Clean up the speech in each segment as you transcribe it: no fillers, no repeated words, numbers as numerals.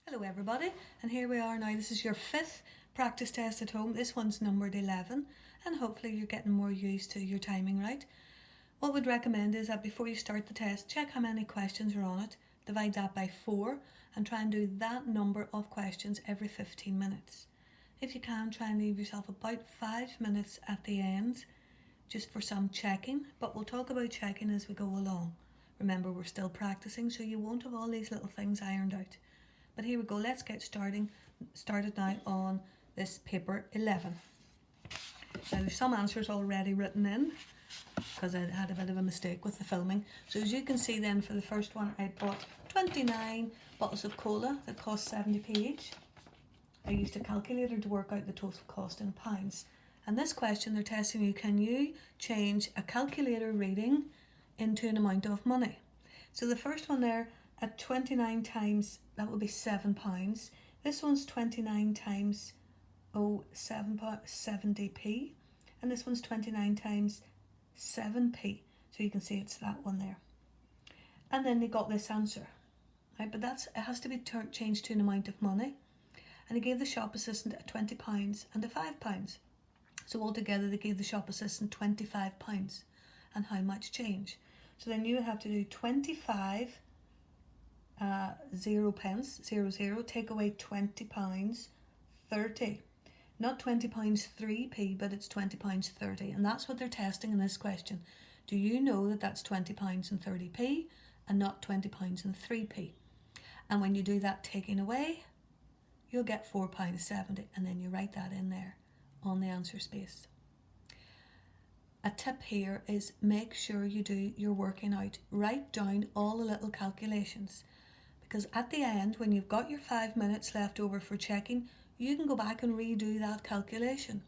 Hello everybody, and here we are now. This is your fifth practice test at home. This one's numbered 11, and hopefully you're getting more used to your timing right. What we'd recommend is that before you start the test, check how many questions are on it, divide that by 4, and try and do that number of questions every 15 minutes. If you can, try and leave yourself about 5 minutes at the end, just for some checking, but we'll talk about checking as we go along. Remember, we're still practicing, so you won't have all these little things ironed out. But here we go, let's get started now on this paper 11. Now there's some answers already written in because I had a bit of a mistake with the filming. So as you can see then, for the first one I bought 29 bottles of cola that cost 70p each. I used a calculator to work out the total cost in pounds. And this question they're testing you, can you change a calculator reading into an amount of money? So the first one there, at 29 times, that would be £7. This one's 29 times 70p, and this one's 29 times 7p. So you can see it's that one there. And then they got this answer, right? But it has to be changed to an amount of money. And they gave the shop assistant a £20 and a £5. So altogether they gave the shop assistant £25. And how much change? So then you have to do 25 0 pence, 00, take away £20, 30. Not £20 3p, but it's £20 30. And that's what they're testing in this question. Do you know that that's £20 and 30p and not £20 and 3p? And when you do that taking away, you'll get £4.70, and then you write that in there on the answer space. A tip here is make sure you do your working out. Write down all the little calculations. Because at the end, when you've got your 5 minutes left over for checking, you can go back and redo that calculation.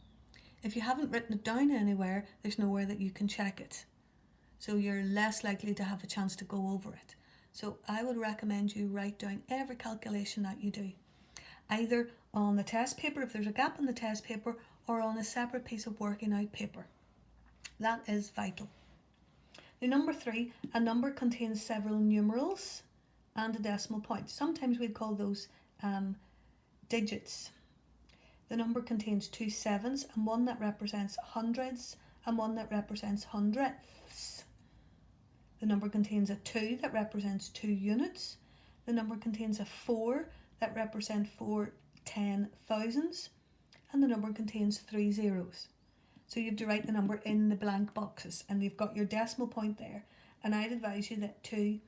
If you haven't written it down anywhere, there's nowhere that you can check it. So you're less likely to have a chance to go over it. So I would recommend you write down every calculation that you do, either on the test paper if there's a gap in the test paper, or on a separate piece of working out paper. That is vital. The number 3, a number contains several numerals and a decimal point. Sometimes we'd call those digits. The number contains 2 sevens and one that represents hundreds and one that represents hundredths. The number contains a 2 that represents 2 units. The number contains a 4 that represents 4 10,000s, and the number contains 3 zeros. So you have to write the number in the blank boxes, and you've got your decimal point there. And I'd advise you to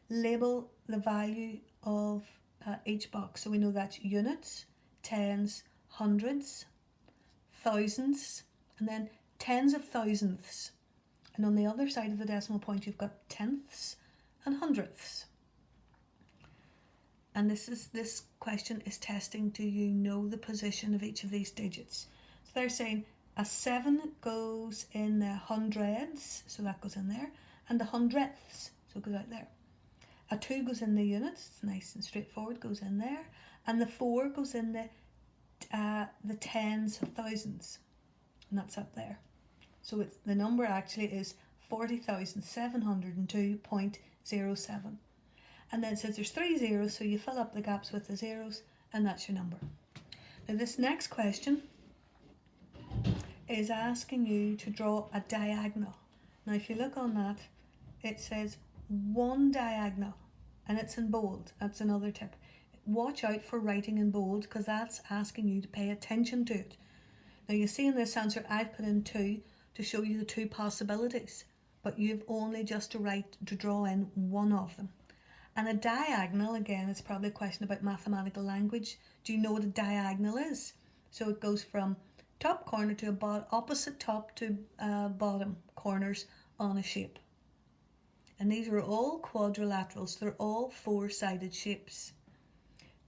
label the value of each box, so we know that's units, tens, hundreds, thousands, and then tens of thousandths. And on the other side of the decimal point you've got tenths and hundredths. And this question is testing, do you know the position of each of these digits? So they're saying a 7 goes in the hundreds, so that goes in there, and the hundredths, so it goes out there. A 2 goes in the units, it's nice and straightforward, goes in there, and the 4 goes in the tens of thousands, and that's up there. So the number actually is 40,702.07. And then it says there's 3 zeros, so you fill up the gaps with the zeros, and that's your number. Now this next question is asking you to draw a diagonal. Now if you look on that, it says one diagonal, and it's in bold. That's another tip. Watch out for writing in bold, because that's asking you to pay attention to it. Now you see in this answer I've put in 2 to show you the 2 possibilities, but you've only just to draw in one of them. And a diagonal, again, it's probably a question about mathematical language. Do you know what a diagonal is? So it goes from top corner to opposite top to bottom corners on a shape. And these are all quadrilaterals. They're all 4-sided shapes.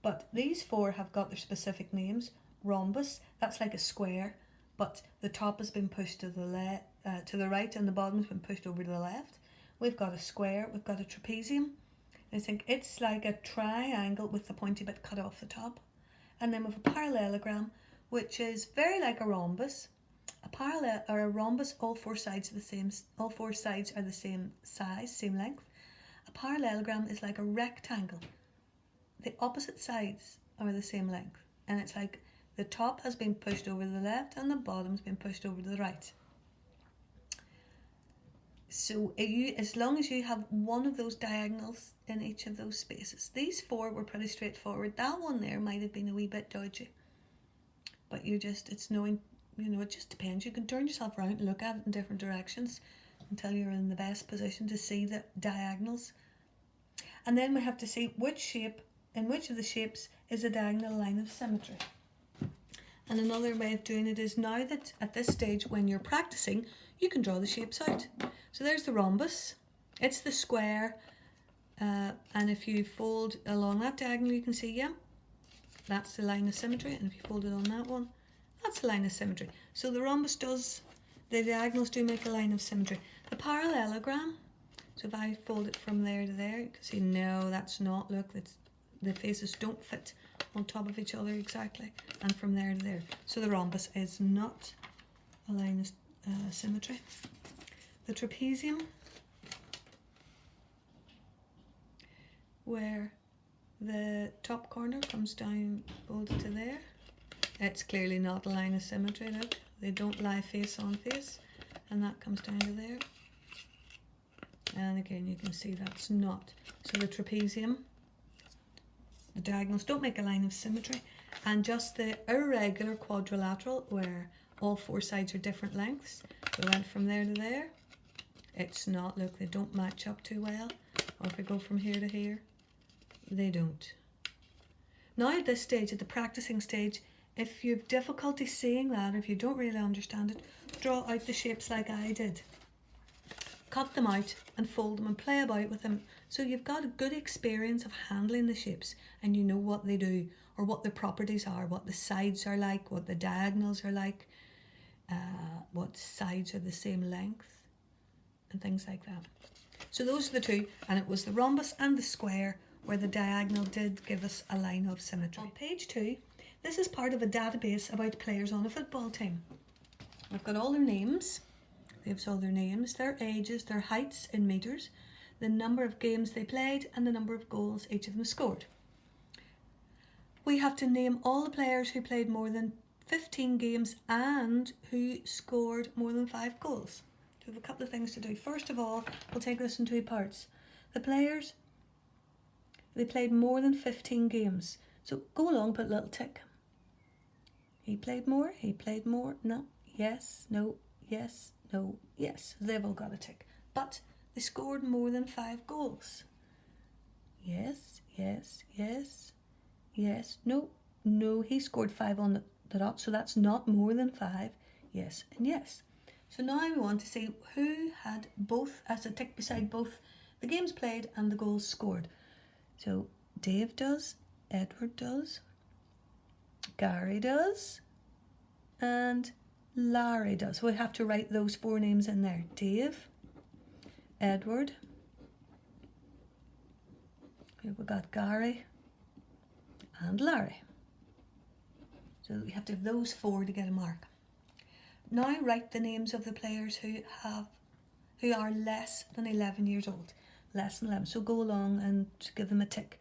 But these 4 have got their specific names. Rhombus, that's like a square, but the top has been pushed to the right and the bottom has been pushed over to the left. We've got a square, we've got a trapezium. I think it's like a triangle with the pointy bit cut off the top. And then we have a parallelogram, which is very like a rhombus. A rhombus, all 4 sides are the same. All 4 sides are the same size, same length. A parallelogram is like a rectangle, the opposite sides are the same length. And it's like the top has been pushed over to the left and the bottom's been pushed over to the right. So as long as you have one of those diagonals in each of those spaces. These four were pretty straightforward. That one there might have been a wee bit dodgy. But it's knowing, it just depends. You can turn yourself around and look at it in different directions until you're in the best position to see the diagonals. And then we have to see in which of the shapes is a diagonal line of symmetry. And another way of doing it is, now that at this stage when you're practicing, you can draw the shapes out. So there's the rhombus, it's the square, and if you fold along that diagonal, you can see, yeah, that's the line of symmetry. And if you fold it on that one, that's the line of symmetry. So the the diagonals do make a line of symmetry. The parallelogram, so if I fold it from there to there, you can see, no, that's not, look, the faces don't fit on top of each other exactly, and from there to there. So the rhombus is not a line of symmetry. The trapezium, where the top corner comes down, folded to there, it's clearly not a line of symmetry, look, they don't lie face on face, and that comes down to there. And again, you can see that's not. So the trapezium, the diagonals don't make a line of symmetry, and just the irregular quadrilateral, where all four sides are different lengths, so we went from there to there, it's not, look, they don't match up too well. Or if we go from here to here, they don't. Now at this stage, at the practicing stage, if you've difficulty seeing that, if you don't really understand it, draw out the shapes like I did. Cut them out and fold them and play about with them, so you've got a good experience of handling the shapes and you know what they do, or what the properties are, what the sides are like, what the diagonals are like, what sides are the same length, and things like that. So those are the two, and it was the rhombus and the square where the diagonal did give us a line of symmetry. On page 2, this is part of a database about players on a football team. I've got all their names. They've all their names, their ages, their heights in metres, the number of games they played, and the number of goals each of them scored. We have to name all the players who played more than 15 games and who scored more than 5 goals. So we have a couple of things to do. First of all, we'll take this in 2 parts. The players, they played more than 15 games. So go along, put a little tick. He played more, no, yes, no, yes, no, yes. They've all got a tick. But they scored more than 5 goals. Yes, yes, yes, yes, no, no, he scored 5 on the dot, so that's not more than 5, yes and yes. So now we want to see who had both, as a tick beside both the games played and the goals scored. So Dave does, Edward does, Gary does, and Larry does. We have to write those 4 names in there. Dave, Edward, we've got Gary and Larry. So we have to have those 4 to get a mark. Now write the names of the players who are less than 11 years old. Less than 11. So go along and give them a tick.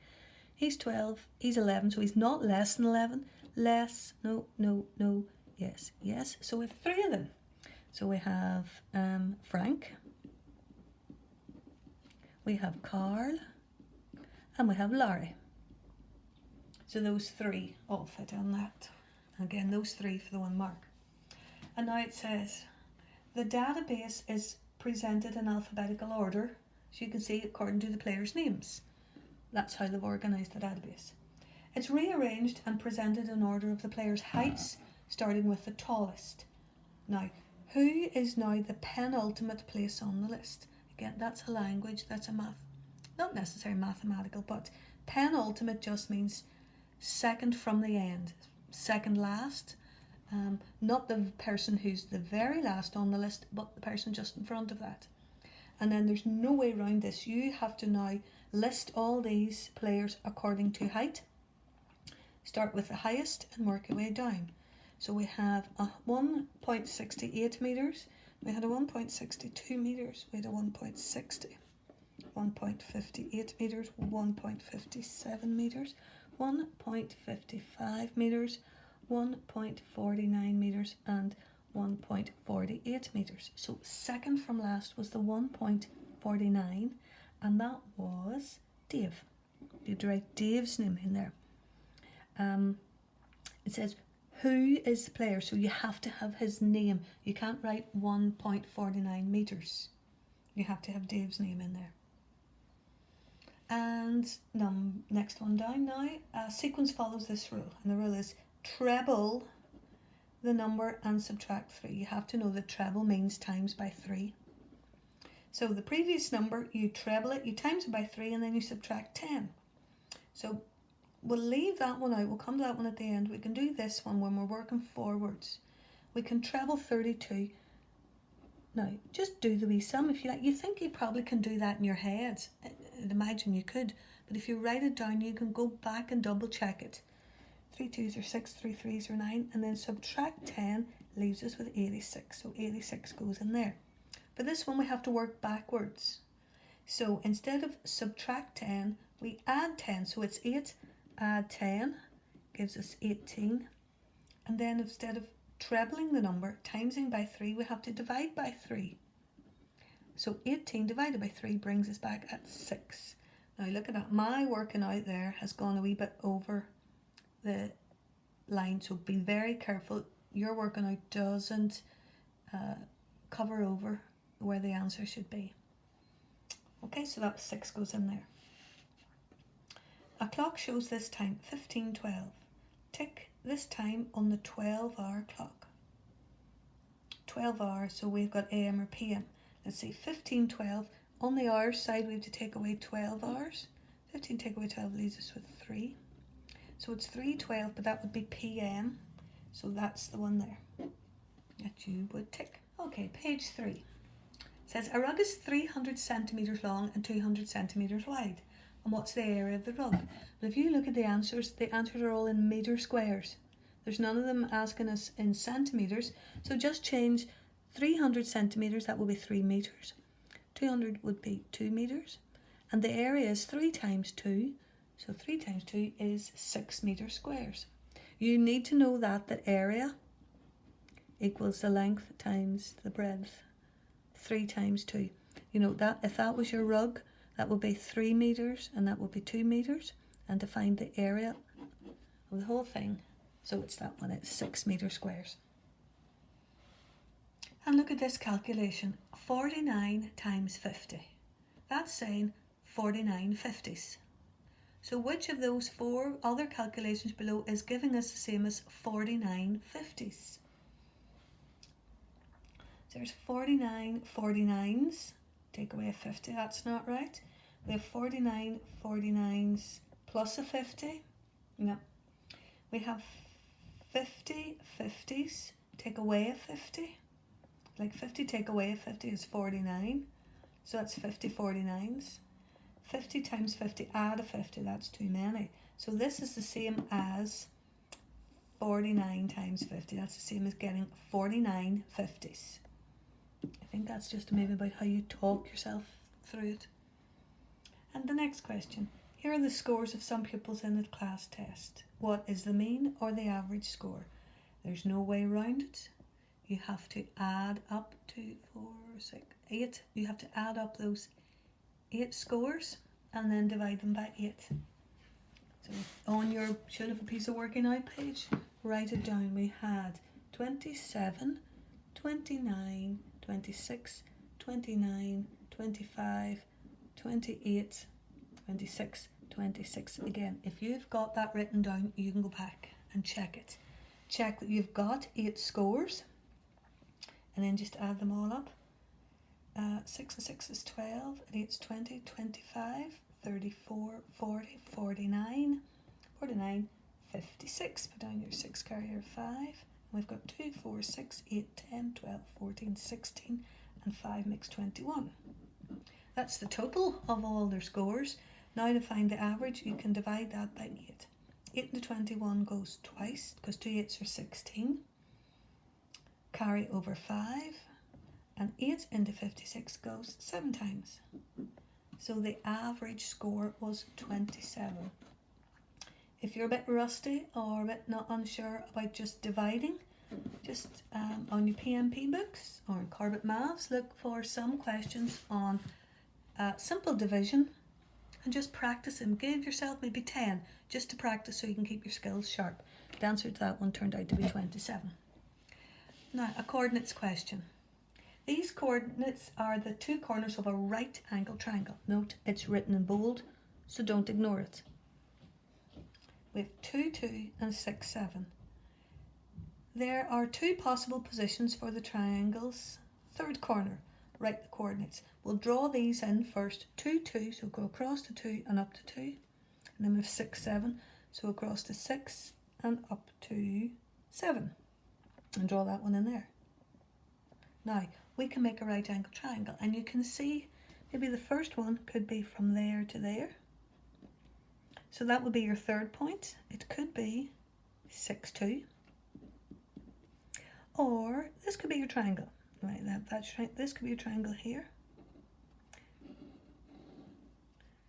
He's 12, he's 11, so he's not less than 11. Less, no, no, no, yes, yes. So we have 3 of them. So we have Frank, we have Carl, and we have Larry. So those 3 all fit on that. Again, those 3 for the 1 mark. And now it says, the database is presented in alphabetical order, so you can see according to the players' names. That's how they've organised the database. It's rearranged and presented in order of the players' heights, starting with the tallest. Now, who is now the penultimate place on the list? Again, that's a language, that's a math, not necessarily mathematical, but penultimate just means second from the end, second last. Not the person who's the very last on the list, but the person just in front of that. And then there's no way around this. You have to now list all these players according to height. Start with the highest and work your way down. So we have a 1.68 metres, we had a 1.62 metres, we had a 1.60, 1.58 metres, 1.57 metres, 1.55 metres, 1.49 metres and 1.48 metres. So second from last was the 1.49 and that was Dave. You'd write Dave's name in there. It says who is the player, so you have to have his name. You can't write 1.49 metres. You have to have Dave's name in there. And next one down now. Sequence follows this rule, and the rule is treble the number and subtract 3. You have to know that treble means times by 3. So the previous number, you treble it, you times it by 3, and then you subtract 10. So we'll leave that one out. We'll come to that one at the end. We can do this one when we're working forwards. We can treble 32. Now, just do the wee sum if you like. You think you probably can do that in your head. I'd imagine you could. But if you write it down, you can go back and double check it. 3 2s are 6, 3 3s are 9, and then subtract 10 leaves us with 86. So 86 goes in there. For this one, we have to work backwards. So instead of subtract 10, we add 10. So it's 8, add 10, gives us 18. And then instead of trebling the number, timesing by 3, we have to divide by 3. So 18 divided by 3 brings us back at 6. Now look at that. My working out there has gone a wee bit over the line. So be very careful. Your working out doesn't cover over where the answer should be. Okay, so that 6 goes in there. A clock shows this time 15:12. Tick this time on the 12-hour clock. 12 hours, so we've got AM or PM. Let's see, 15:12. On the hours side, we have to take away 12 hours. 15 take away 12 leaves us with 3. So it's 3:12, but that would be PM. So that's the one there that you would tick. Okay, page 3. It says a rug is 300 centimetres long and 200 centimetres wide. And what's the area of the rug? Well, if you look at the answers are all in metre squares. There's none of them asking us in centimetres. So just change 300 centimetres, that will be 3 metres. 200 would be 2 metres. And the area is 3 times 2. So 3 times 2 is 6 metre squares. You need to know that area equals the length times the breadth. 3 times 2. You know that if that was your rug, that would be 3 metres and that would be 2 metres. And to find the area of the whole thing, so it's that one, it's 6 metre squares. And look at this calculation, 49 times 50. That's saying 49 50s. So which of those 4 other calculations below is giving us the same as 49 50s? There's 49 49s, take away a 50, that's not right. We have 49 49s plus a 50, no. We have 50 50s, take away a 50. Like 50 take away a 50 is 49, so that's 50 49s. 50 times 50, add a 50, that's too many. So this is the same as 49 times 50, that's the same as getting 49 50s. I think that's just maybe about how you talk yourself through it. And the next question. Here are the scores of some pupils in the class test. What is the mean or the average score? There's no way around it. You have to add up 2, 4, 6, 8. You have to add up those 8 scores and then divide them by 8. So on your, should have a piece of working out page, write it down. We had 27, 29, 26, 29, 25, 28, 26, 26. Again, if you've got that written down, you can go back and check it. Check that you've got 8 scores and then just add them all up. 6 and 6 is 12, and 8 is 20, 25, 34, 40, 49, 49, 56. Put down your 6, carry your 5. We've got 2, 4, 6, 8, 10, 12, 14, 16, and 5 makes 21. That's the total of all their scores. Now to find the average, you can divide that by 8. 8 into 21 goes twice, because 2 8s are 16. Carry over 5. And 8 into 56 goes 7 times. So the average score was 27. If you're a bit rusty or a bit not unsure about just dividing, just on your PMP books or in Corbett Maths, look for some questions on simple division and just practice them. Give yourself maybe 10 just to practice so you can keep your skills sharp. The answer to that one turned out to be 27. Now, a coordinates question. These coordinates are the two corners of a right angle triangle. Note it's written in bold, so don't ignore it. We have 2, 2 and 6, 7. There are two possible positions for the triangle's third corner. Write the coordinates. We'll draw these in first. 2, 2, so go across to 2 and up to 2. And then we have 6, 7, so across to 6 and up to 7. And draw that one in there. Now, we can make a right angle triangle, and you can see maybe the first one could be from there to there. So that would be your third point. It could be 6, 2. Or this could be your triangle. Right, this could be your triangle here.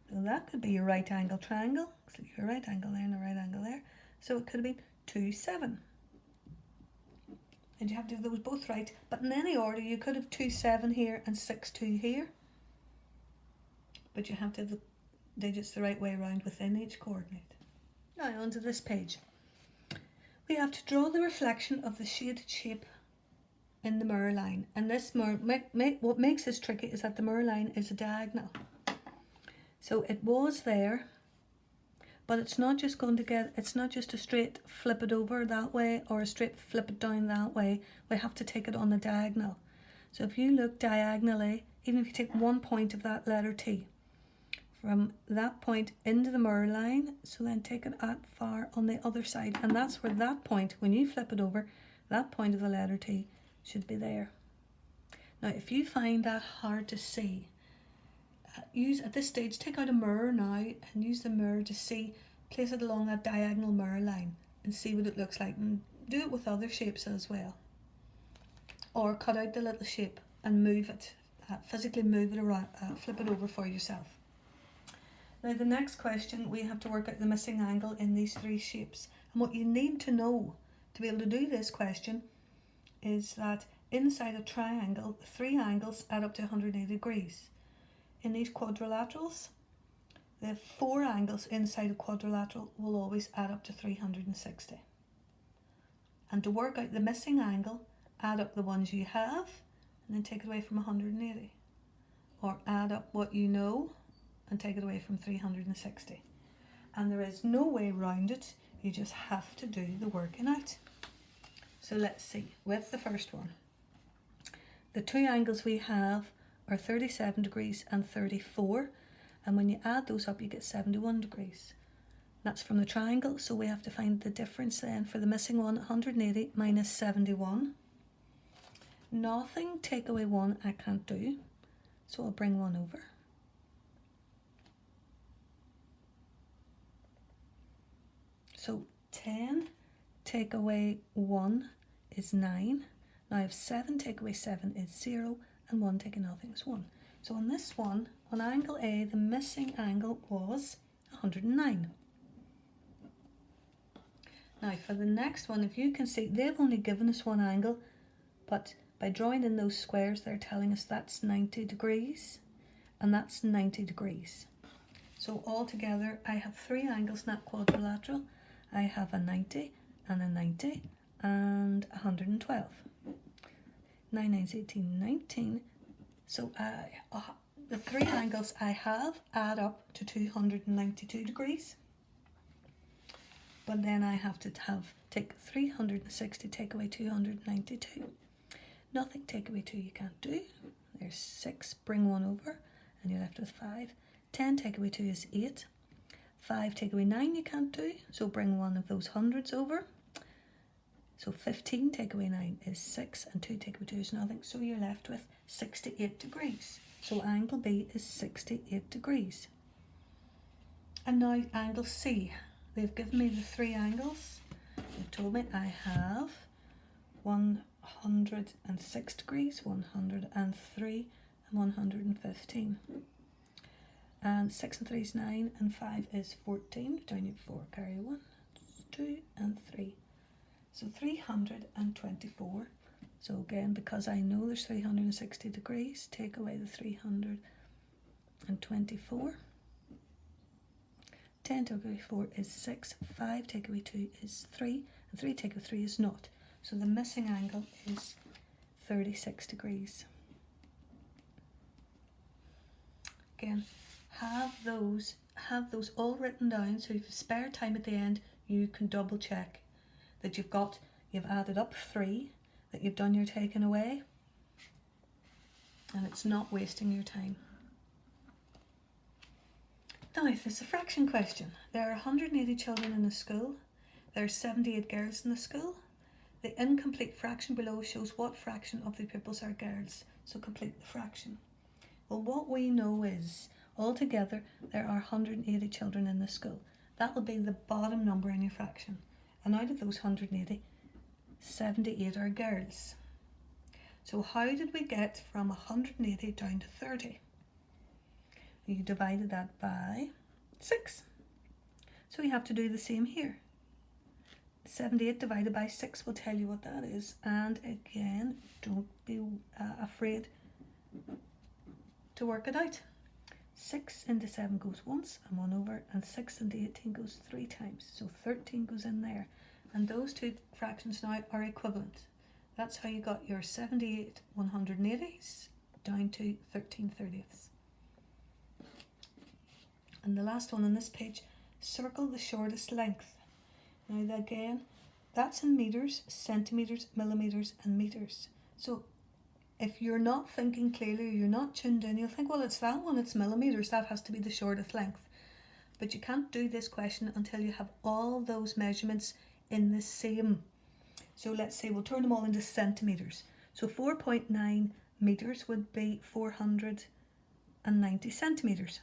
So that could be your right angle triangle. So your right angle there and a right angle there. So it could have been 2, 7. And you have to have those both right. But in any order, you could have 2, 7 here and 6, 2 here. But you have to have the digits the right way around within each coordinate. Now onto this page. We have to draw the reflection of the shaded shape in the mirror line. And this mirror, what makes this tricky is that the mirror line is a diagonal. So it was there, but it's not just going to get, it's not just a straight flip it over that way or a straight flip it down that way. We have to take it on the diagonal. So if you look diagonally, even if you take one point of that letter T, from that point into the mirror line, so then take it at far on the other side, and that's where that point, when you flip it over, that point of the letter T should be there. Now if you find that hard to see, use at this stage, take out a mirror now and use the mirror to see, place it along that diagonal mirror line and see what it looks like, and do it with other shapes as well. Or cut out the little shape and move it, physically move it around, flip it over for yourself. Now the next question, we have to work out the missing angle in these three shapes. And what you need to know to be able to do this question is that inside a triangle, three angles add up to 180 degrees. In these quadrilaterals, the four angles inside a quadrilateral will always add up to 360. And to work out the missing angle, add up the ones you have and then take it away from 180. Or add up what you know and take it away from 360. And there is no way around it, you just have to do the working out. So let's see, with the first one, the two angles we have are 37 degrees and 34, and when you add those up you get 71 degrees. That's from the triangle, so we have to find the difference then for the missing one. 180 minus 71. Nothing, take away 1 I can't do, so I'll bring 1 over. So 10 take away 1 is 9. Now I have 7 take away 7 is 0, and 1 taking nothing is 1. So on this one, on angle A, the missing angle was 109. Now for the next one, if you can see, they've only given us one angle, but by drawing in those squares, they're telling us that's 90 degrees, and that's 90 degrees. So altogether, I have three angles in that quadrilateral. I have a 90 and a 90 and 112. 9, 9, 18, 19. So the three angles I have add up to 292 degrees. But then I have to take 360, take away 292. Nothing, take away 2 you can't do. There's 6, bring 1 over, and you're left with 5. 10 take away 2 is 8. 5 take away 9 you can't do, so bring one of those hundreds over. So 15 take away 9 is 6, and 2 take away 2 is nothing, so you're left with 68 degrees. So angle B is 68 degrees. And now angle C. They've given me the three angles. They've told me I have 106 degrees, 103 and 115. And 6 and 3 is 9, and 5 is 14. Do I need 4? Carry 1, 2, and 3. So 324. So again, because I know there's 360 degrees, take away the 324. 10 take away 4 is 6. 5 take away 2 is 3. And 3 take away 3 is not. So the missing angle is 36 degrees. Again, have those all written down, so if you spare time at the end, you can double check that you've added up 3, that you've done your taking away, and it's not wasting your time. Now, if it's a fraction question, there are 180 children in the school. There are 78 girls in the school. The incomplete fraction below shows what fraction of the pupils are girls. So complete the fraction. Well, what we know is, altogether, there are 180 children in the school. That will be the bottom number in your fraction. And out of those 180, 78 are girls. So how did we get from 180 down to 30? You divided that by 6. So you have to do the same here. 78 divided by 6 will tell you what that is. And again, don't be afraid to work it out. 6 into 7 goes once and 1 over, and 6 into 18 goes 3 times. So 13 goes in there. And those two fractions now are equivalent. That's how you got your 78 180s down to 13 30ths. And the last one on this page, circle the shortest length. Now again, that's in meters, centimeters, millimeters, and meters. So if you're not thinking clearly, or you're not tuned in, you'll think, well, it's that one, it's millimeters, that has to be the shortest length. But you can't do this question until you have all those measurements in the same. So let's say we'll turn them all into centimeters. So 4.9 meters would be 490 centimeters.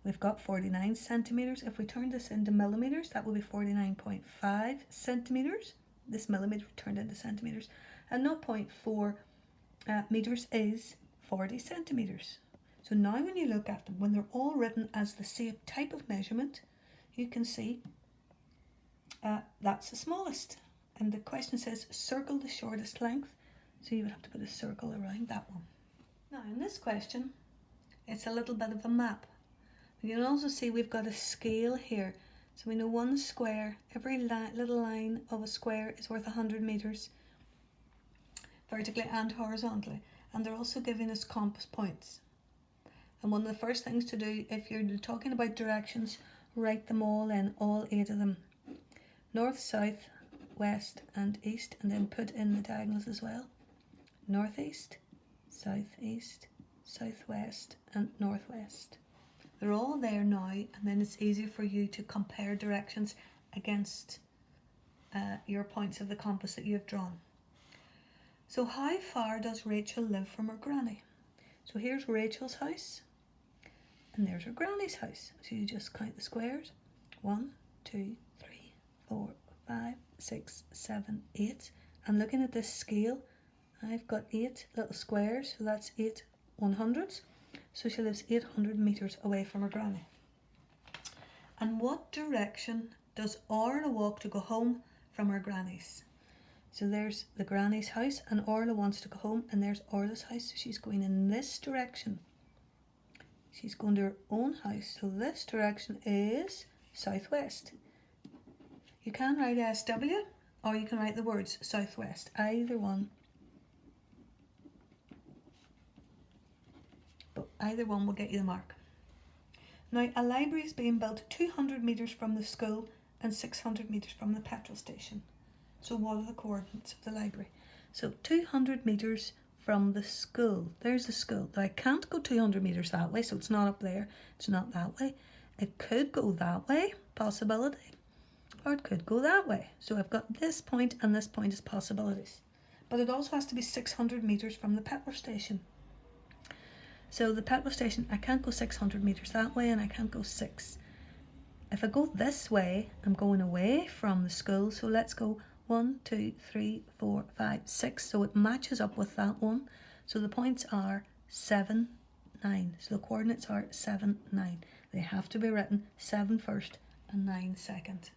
We've got 49 centimeters. If we turn this into millimeters, that will be 49.5 centimeters. This millimeter turned into centimeters. And 0.4 meters is 40 centimeters. So now when you look at them, when they're all written as the same type of measurement, you can see that's the smallest. And the question says circle the shortest length. So you would have to put a circle around that one. Now in this question, it's a little bit of a map. You can also see we've got a scale here. So we know one square, every little line of a square is worth 100 meters, vertically and horizontally. And they're also giving us compass points. And one of the first things to do, if you're talking about directions, write them all in, all 8 of them. North, south, west and east, and then put in the diagonals as well. Northeast, southeast, southwest and northwest. They're all there now, and then it's easier for you to compare directions against your points of the compass that you've drawn. So how far does Rachel live from her granny? So here's Rachel's house, and there's her granny's house. So you just count the squares. 1, 2, 3, 4, 5, 6, 7, 8. And looking at this scale, I've got 8 little squares, so that's 8 100s. So she lives 800 meters away from her granny. And what direction does Orla walk to go home from her granny's? So there's the granny's house, and Orla wants to go home, and there's Orla's house. So she's going in this direction. She's going to her own house. So this direction is southwest. You can write SW, or you can write the words southwest, either one. But either one will get you the mark. Now, a library is being built 200 metres from the school and 600 metres from the petrol station. So what are the coordinates of the library? So 200 metres from the school. There's the school. Now I can't go 200 metres that way, so it's not up there. It's not that way. It could go that way, possibility. Or it could go that way. So I've got this point and this point as possibilities. But it also has to be 600 metres from the petrol station. So the petrol station, I can't go 600 metres that way, and I can't go 6. If I go this way, I'm going away from the school. So let's go 1, 2, 3, 4, 5, 6. So it matches up with that one. So the points are 7, 9. So the coordinates are 7, 9. They have to be written 7 first and 9 second.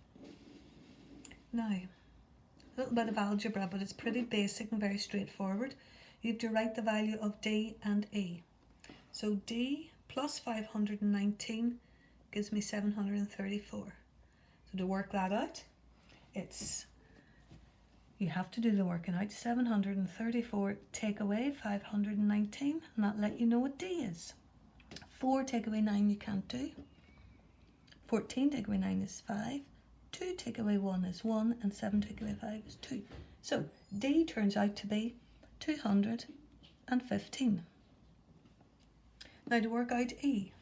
Now, a little bit of algebra, but it's pretty basic and very straightforward. You have to write the value of D and E. So D plus 519 gives me 734. So to work that out, you have to do the working out. 734 take away 519, and that'll let you know what D is. 4 take away 9 you can't do. 14 take away 9 is 5. 2 take away 1 is 1, and 7 take away 5 is 2. So D turns out to be 215. Now to work out E,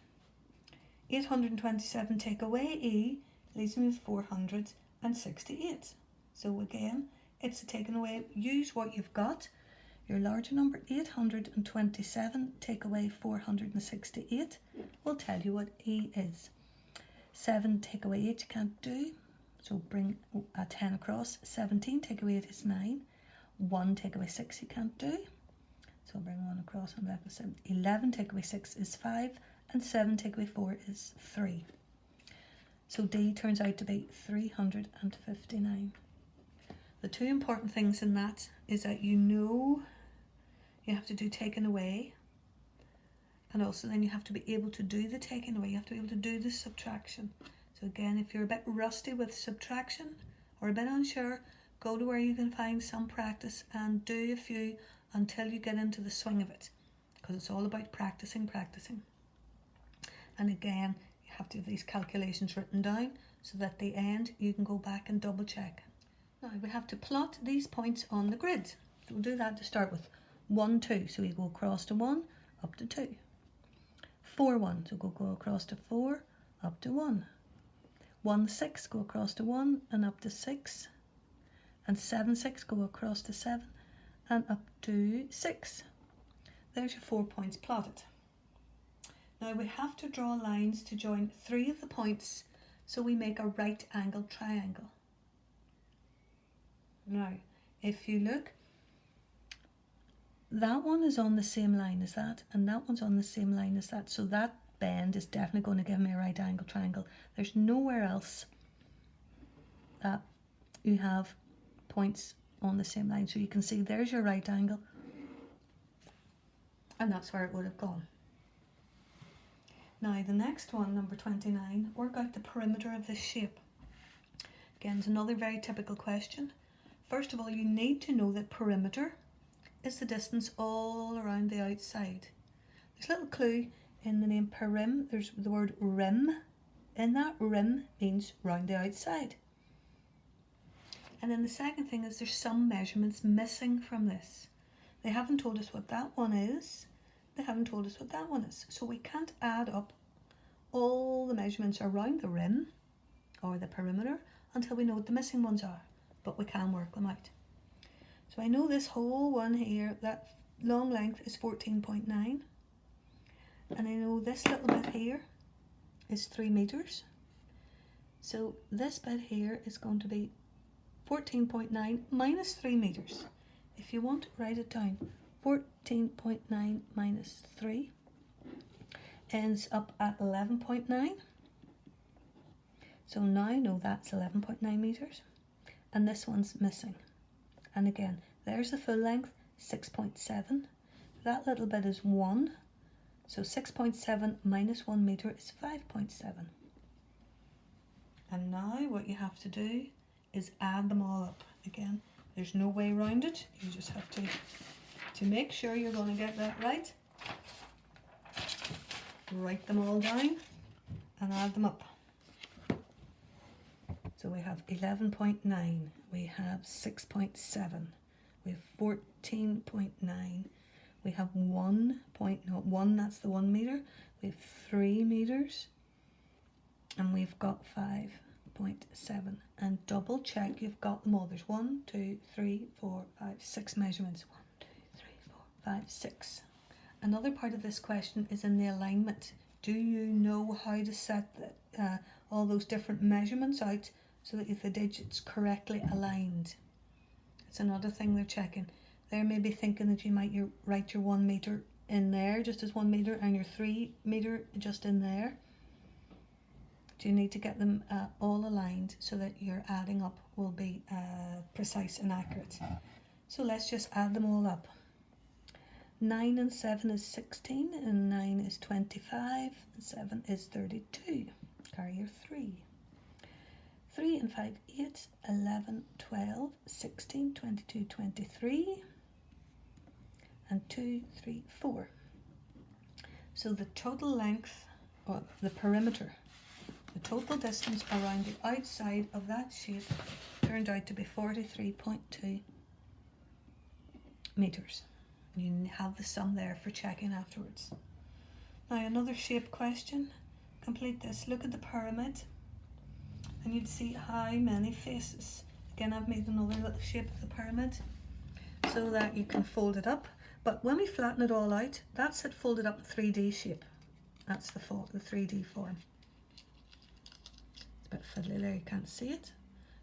827 take away E leaves me with 468. So again, it's a taken away. Use what you've got. Your larger number, 827 take away 468, will tell you what E is. 7 take away 8 you can't do, so bring a 10 across. 17 take away 8 is 9. 1 take away 6 you can't do, so bring 1 across and left with 7. 11 take away 6 is 5, and 7 take away 4 is 3. So D turns out to be 359. The two important things in that is that you have to do taken away, and also then you have to be able to do the taking away. You have to be able to do the subtraction. So again, if you're a bit rusty with subtraction or a bit unsure, go to where you can find some practice and do a few until you get into the swing of it, because it's all about practicing. And again, you have to have these calculations written down so that at the end you can go back and double check. Now we have to plot these points on the grid. So we'll do that to start with. 1, 2, so we go across to 1, up to 2. 4, 1, so go across to 4, up to 1. 1, 6, go across to 1 and up to 6. And 7, 6, go across to 7 and up to 6. There's your 4 points plotted. Now we have to draw lines to join 3 of the points so we make a right angled triangle. Now, if you look, that one is on the same line as that, and that one's on the same line as that. So that bend is definitely going to give me a right angle triangle. There's nowhere else that you have points on the same line. So you can see there's your right angle, and that's where it would have gone. Now the next one, number 29, work out the perimeter of this shape. Again, it's another very typical question. First of all, you need to know that perimeter is the distance all around the outside. There's a little clue in the name perim. There's the word rim. In that, rim means round the outside. And then the second thing is there's some measurements missing from this. They haven't told us what that one is. They haven't told us what that one is. So we can't add up all the measurements around the rim or the perimeter until we know what the missing ones are. But we can work them out. So I know this whole one here, that long length is 14.9, and I know this little bit here is 3 meters. So this bit here is going to be 14.9 minus 3 meters. If you want, write it down. 14.9 minus 3 ends up at 11.9. So now I know that's 11.9 meters. And this one's missing. And again, there's the full length, 6.7. That little bit is 1. So 6.7 minus 1 meter is 5.7. And now what you have to do is add them all up. Again, there's no way around it. You just have to make sure you're going to get that right. Write them all down and add them up. So we have 11.9, we have 6.7, we have 14.9, we have 1.1, that's the 1 meter, we have 3 meters, and we've got 5.7. And double check you've got them all. There's 1, 2, 3, 4, 5, 6 measurements. 1, 2, 3, 4, 5, 6. Another part of this question is in the alignment. Do you know how to set all those different measurements out so that if the digits correctly aligned? It's another thing they're checking. They may be thinking that you might write your 1 meter in there just as 1 meter and your 3 meter just in there. You need to get them all aligned so that your adding up will be precise and accurate. So let's just add them all up. 9 and 7 is 16, and 9 is 25, and 7 is 32. Carry your 3. 3 and 5, 8, 11, 12, 16, 22, 23, and 2, 3, 4. So the total length, or the perimeter, the total distance around the outside of that shape turned out to be 43.2 meters. You have the sum there for checking afterwards. Now another shape question. Complete this. Look at the pyramid and you'd see how many faces. Again, I've made another little shape of the pyramid so that you can fold it up. But when we flatten it all out, that's it folded up 3D shape. That's the 3D form. It's a bit fiddly there, you can't see it,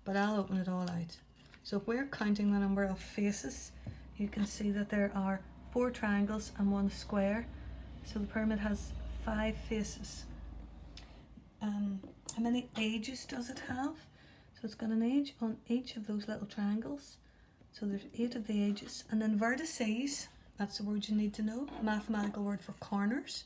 but I'll open it all out. So if we're counting the number of faces, you can see that there are 4 triangles and 1 square. So the pyramid has 5 faces. How many edges does it have? So it's got an edge on each of those little triangles. So there's 8 of the edges. And then vertices, that's the word you need to know, a mathematical word for corners.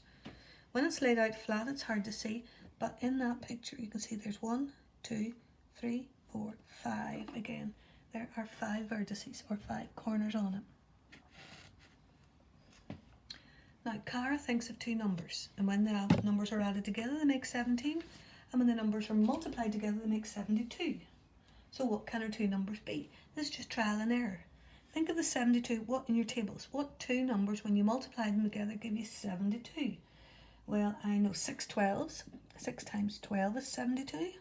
When it's laid out flat, it's hard to see, but in that picture you can see there's 1, 2, 3, 4, 5 again. There are 5 vertices, or 5 corners on it. Now, Cara thinks of 2 numbers, and when the numbers are added together, they make 17, and when the numbers are multiplied together, they make 72. So what can our 2 numbers be? This is just trial and error. Think of the 72, what in your tables? What 2 numbers, when you multiply them together, give you 72? Well, I know 6 12s. 6 times 12 is 72.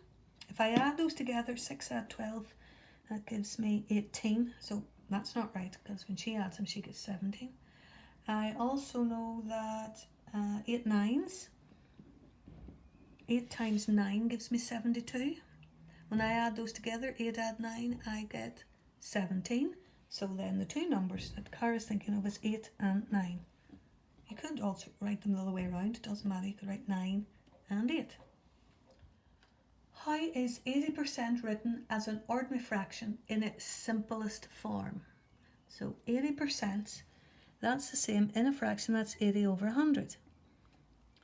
If I add those together, 6 add 12, that gives me 18. So that's not right, because when she adds them, she gets 17. I also know that 8 9s. 8 times 9 gives me 72. When I add those together, 8 add 9, I get 17. So then the 2 numbers that Cara's thinking of is 8 and 9. You could also write them the other way around. It doesn't matter. You could write 9 and 8. How is 80% written as an ordinary fraction in its simplest form? So 80%, that's the same in a fraction, that's 80 over 100.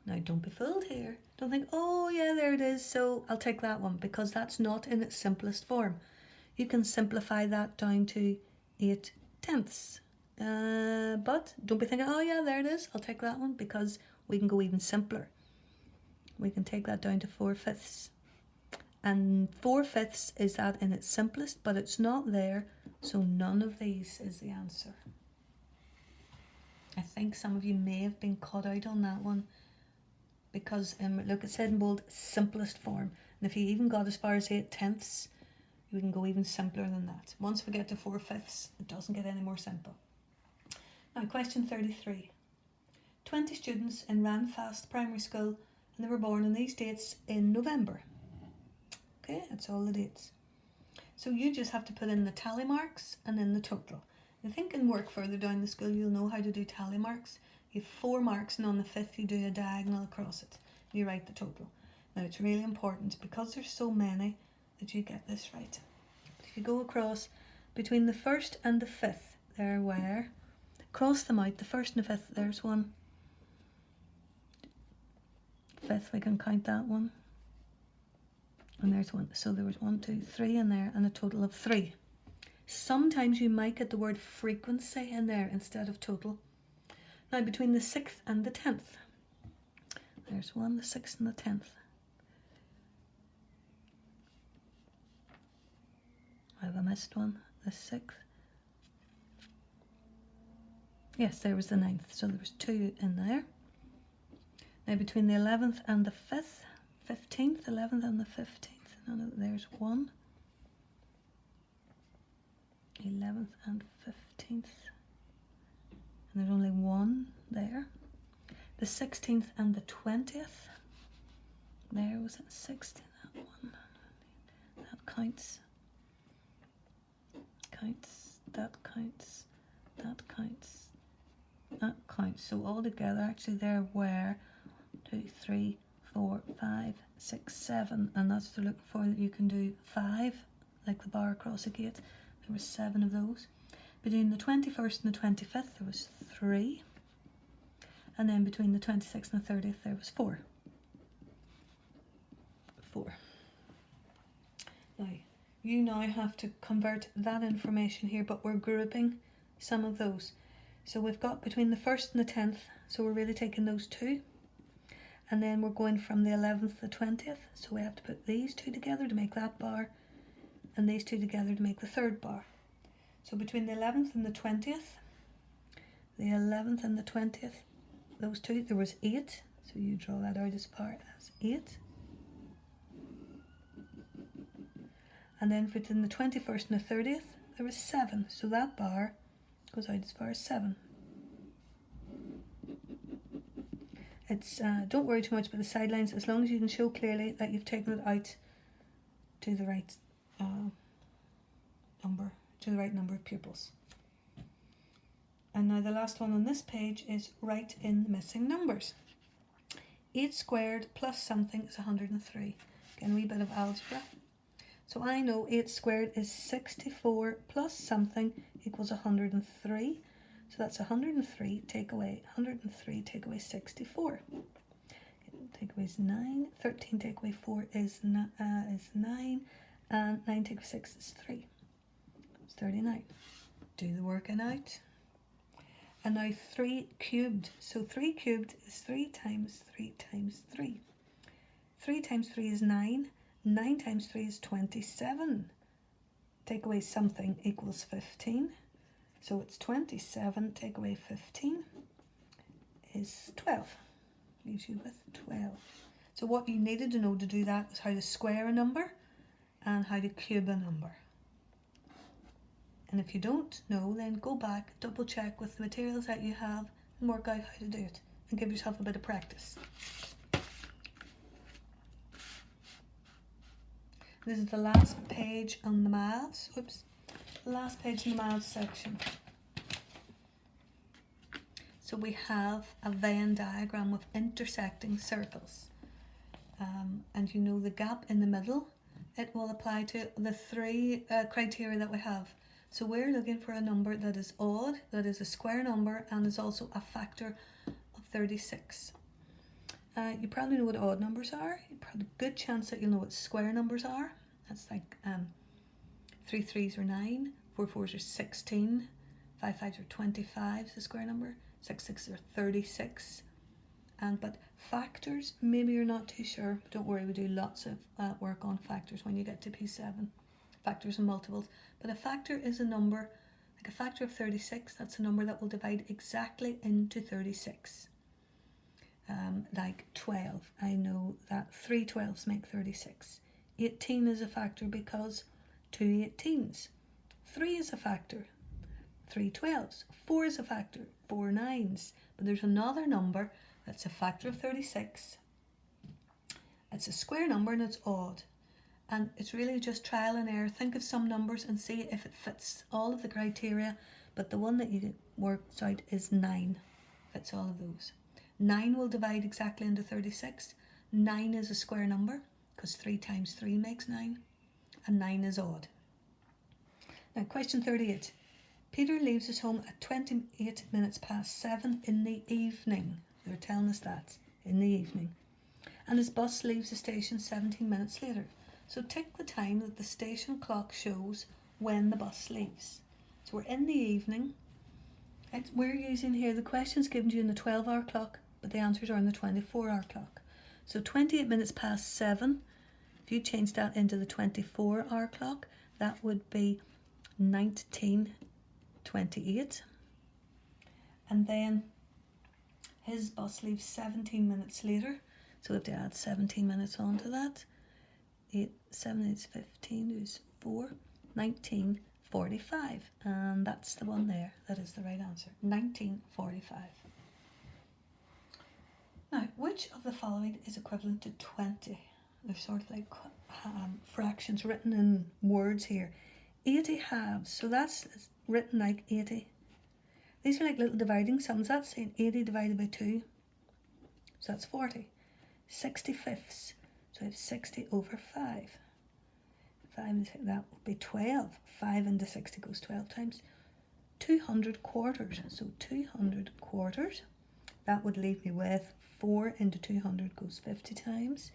Now don't be fooled here. Don't think, oh yeah, there it is, so I'll take that one, because that's not in its simplest form. You can simplify that down to 8/10. But don't be thinking, oh yeah, there it is, I'll take that one, because we can go even simpler. We can take that down to 4/5. And 4/5 is that in its simplest, but it's not there, so none of these is the answer. I think some of you may have been caught out on that one, because look, it said in bold, simplest form. And if you even got as far as 8/10, we can go even simpler than that. Once we get to 4/5, it doesn't get any more simple. Now, question 33. 20 students in Ranfast Primary School, and they were born on these dates in November. Okay, that's all the dates. So you just have to put in the tally marks and then the total. I think in work further down the school, you'll know how to do tally marks. You have 4 marks, and on the 5th you do a diagonal across it. You write the total. Now, it's really important, because there's so many, that you get this right. If you go across between the 1st and the 5th, there were, cross them out, the 1st and the 5th, there's 1. 5th, we can count that one. And there's 1. So there was 1, 2, 3 in there, and a total of 3. Sometimes you might get the word frequency in there instead of total. Now, between the 6th and the 10th, there's 1, the 6th and the 10th. Have I missed one? The 6th. Yes, there was the 9th, so there was 2 in there. Now, between the 11th and the 5th, 15th, 11th and the 15th, no, there's 1. 11th and 15th. And there's only 1 there. The 16th and the 20th. There was it, 6th, that one. That counts. Counts, that counts, that counts, that counts. So all together, actually there were 2, 3, 4, 5, 6, 7, and that's what they're looking for, that you can do 5, like the bar across a gate. There were 7 of those. Between the 21st and the 25th, there was 3. And then between the 26th and the 30th, there was 4. 4. Now, you now have to convert that information here, but we're grouping some of those. So we've got between the 1st and the 10th, so we're really taking those 2. And then we're going from the 11th to the 20th, so we have to put these 2 together to make that bar, and these 2 together to make the 3rd bar. So between the 11th and the 20th, those 2, there was 8, so you draw that out as far as 8. And then between the 21st and the 30th, there was 7, so that bar goes out as far as 7. It's don't worry too much about the sidelines, as long as you can show clearly that you've taken it out to the right number of pupils. And now the last one on this page is write in the missing numbers. 8 squared plus something is 103. Again, a wee bit of algebra. So I know 8 squared is 64 plus something equals 103. So that's 103 take away 103 take away 64. Take away is 9. 13 take away 4 is 9. And 9 take away 6 is 3. It's 39. Do the working out. And now 3 cubed. So 3 cubed is 3 times 3 times 3. 3 times 3 is 9. 9 times 3 is 27. Take away something equals 15. So it's 27, take away 15 is 12. Leaves you with 12. So what you needed to know to do that was how to square a number and how to cube a number. And if you don't know, then go back, double check with the materials that you have and work out how to do it and give yourself a bit of practice. This is the last page on the maths. Oops. Last page in the maths section. So we have a Venn diagram with intersecting circles. And you know the gap in the middle, it will apply to the 3 criteria that we have. So we're looking for a number that is odd, that is a square number, and is also a factor of 36. You probably know what odd numbers are. You probably a good chance that you'll know what square numbers are. That's like 3 3s are 9, 4 4s are 16, 5 5s are 25 is a square number, 6 6s are 36. But factors, maybe you're not too sure. Don't worry, we do lots of work on factors when you get to P7. Factors and multiples. But a factor is a number, like a factor of 36, that's a number that will divide exactly into 36. Like 12, I know that 3 12s make 36. 18 is a factor because 2 18s. 3 is a factor, 3 12s. 4 is a factor, 4 9s. But there's another number that's a factor of 36. It's a square number and it's odd. And it's really just trial and error. Think of some numbers and see if it fits all of the criteria. But the one that you worked out is 9. Fits all of those. 9 will divide exactly into 36. 9 is a square number because 3 times 3 makes 9. And 9 is odd. Now question 38. Peter leaves his home at 28 minutes past 7 in the evening. They're telling us that, in the evening. And his bus leaves the station 17 minutes later. So take the time that the station clock shows when the bus leaves. So we're in the evening. We're using here, the question's given to you in the 12-hour clock, but the answers are in the 24-hour clock. So 28 minutes past 7, if you change that into the 24-hour clock, that would be 19:28. And then his bus leaves 17 minutes later, so we have to add 17 minutes onto that. 7 is 15 is 4, 19:45, and that's the one there. That is the right answer, 19:45. Now, which of the following is equivalent to 20? They're sort of like fractions written in words here. 80 halves, so that's written like 80. These are like little dividing sums. That's 80 divided by 2. So that's 40. 60/5. So I have 60 over 5. 5 and 6, that would be 12. 5 into 60 goes 12 times. 200 quarters. So 200 quarters. That would leave me with 4 into 200 goes 50 times.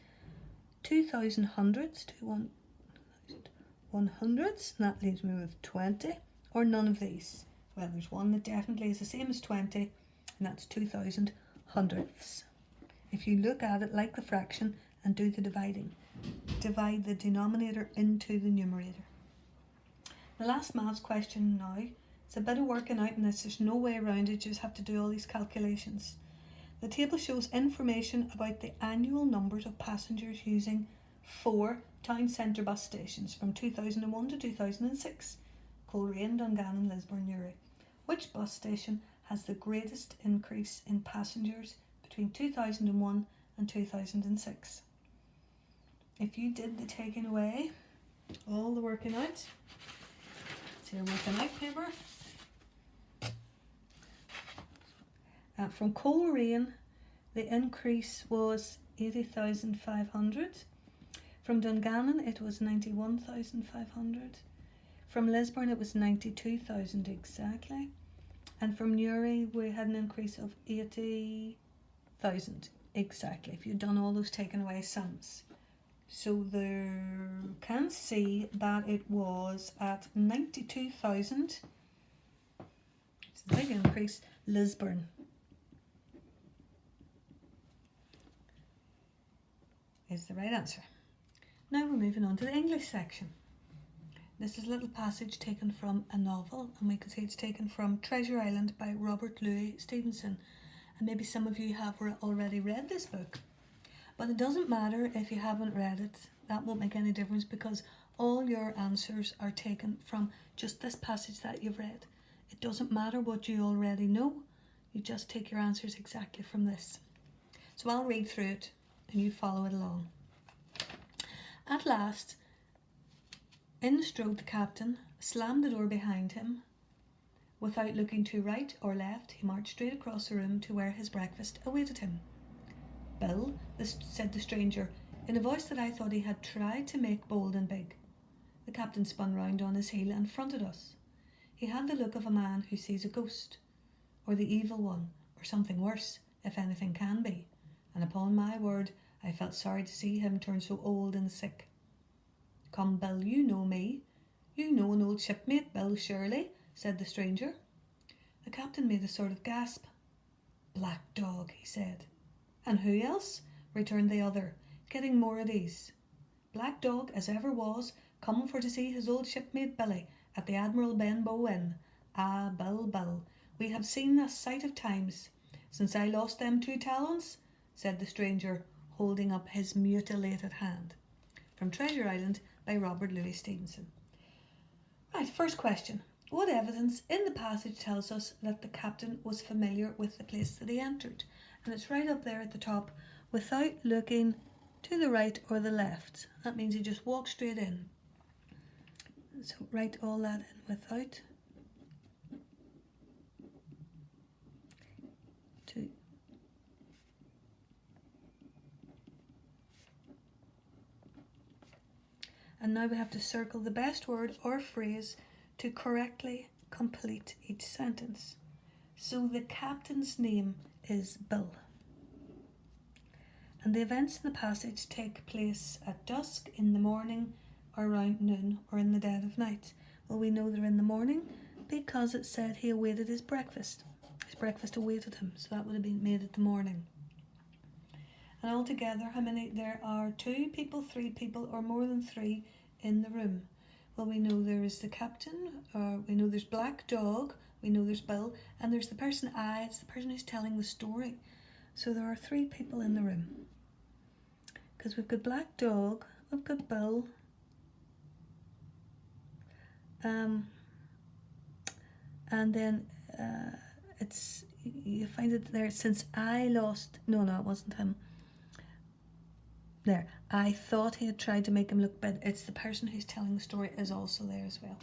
2,000 hundreds to 1,000 hundreds. And that leaves me with 20. Or none of these. Well, there's one that definitely is the same as 20. And that's 2,000 hundredths. If you look at it like the fraction and do the dividing, divide the denominator into the numerator. The last maths question now, it's a bit of working out in this, there's no way around it, you just have to do all these calculations. The table shows information about the annual numbers of passengers using 4 town centre bus stations from 2001 to 2006, Coleraine, Dungannon, Lisburn, Newry. Which bus station has the greatest increase in passengers between 2001 and 2006? If you did the taking away, all the working out, it's your working out paper. From Coleraine, the increase was 80,500. From Dungannon, it was 91,500. From Lisburn, it was 92,000 exactly. And from Newry, we had an increase of 80,000 exactly, if you'd done all those taken away sums. So there can see that it was at 92,000. It's a big increase. Lisburn. Is the right answer. Now we're moving on to the English section. This is a little passage taken from a novel, and we can say it's taken from Treasure Island by Robert Louis Stevenson. And maybe some of you have already read this book. But it doesn't matter if you haven't read it. That won't make any difference because all your answers are taken from just this passage that you've read. It doesn't matter what you already know. You just take your answers exactly from this. So I'll read through it and you follow it along. At last, in strode the captain, slammed the door behind him. Without looking to right or left, he marched straight across the room to where his breakfast awaited him. Bill, said the stranger, in a voice that I thought he had tried to make bold and big. The captain spun round on his heel and fronted us. He had the look of a man who sees a ghost, or the evil one, or something worse, if anything can be, and upon my word, I felt sorry to see him turn so old and sick. Come, Bill, you know me. You know an old shipmate, Bill, surely, said the stranger. The captain made a sort of gasp. Black dog, he said. And who else? Returned the other, getting more at ease. Black dog as ever was, come for to see his old shipmate Billy at the Admiral Benbow Inn. Ah, Bill, Bill, we have seen a sight of times. Since I lost them 2 talons, said the stranger, holding up his mutilated hand. From Treasure Island by Robert Louis Stevenson. Right, first question. What evidence in the passage tells us that the captain was familiar with the place that he entered? And it's right up there at the top, without looking to the right or the left. That means he just walked straight in. So write all that in without. And now we have to circle the best word or phrase to correctly complete each sentence. So the captain's name is Bill. And the events in the passage take place at dusk, in the morning, or around noon, or in the dead of night. Well, we know they're in the morning because it said he awaited his breakfast. His breakfast awaited him, so that would have been made at the morning. And altogether, how many? There are 2 people, 3 people, or more than 3 in the room. Well, we know there is the captain, or we know there's Black Dog, we know there's Bill, and there's the person I, it's the person who's telling the story. So there are 3 people in the room. Because we've got Black Dog, we've got Bill, and then it's, you find it there, since I lost, no, it wasn't him. There, I thought he had tried to make him look bad. It's the person who's telling the story is also there as well.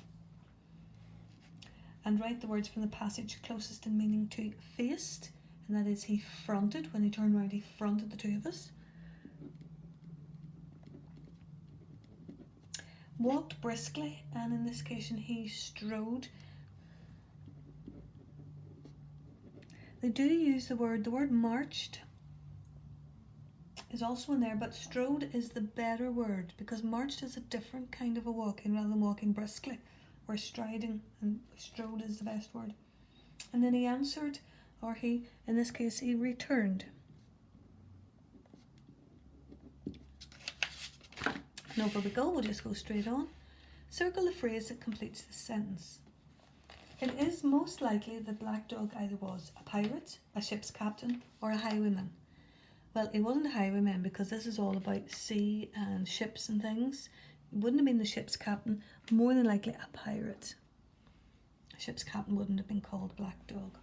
and write the words from the passage closest in meaning to faced, and that is he fronted. When he turned round, he fronted the two of us. Walked briskly, and in this occasion he strode. They do use the word marched is also in there, but strode is the better word because marched is a different kind of a walking rather than walking briskly or striding, and strode is the best word. And then he answered, or he, in this case, he returned. And over we go, we'll just go straight on. Circle the phrase that completes the sentence. It is most likely that Black Dog either was a pirate, a ship's captain, or a highwayman. Well, he wasn't a highwayman because this is all about sea and ships and things. It wouldn't have been the ship's captain, more than likely a pirate. A ship's captain wouldn't have been called Black Dog.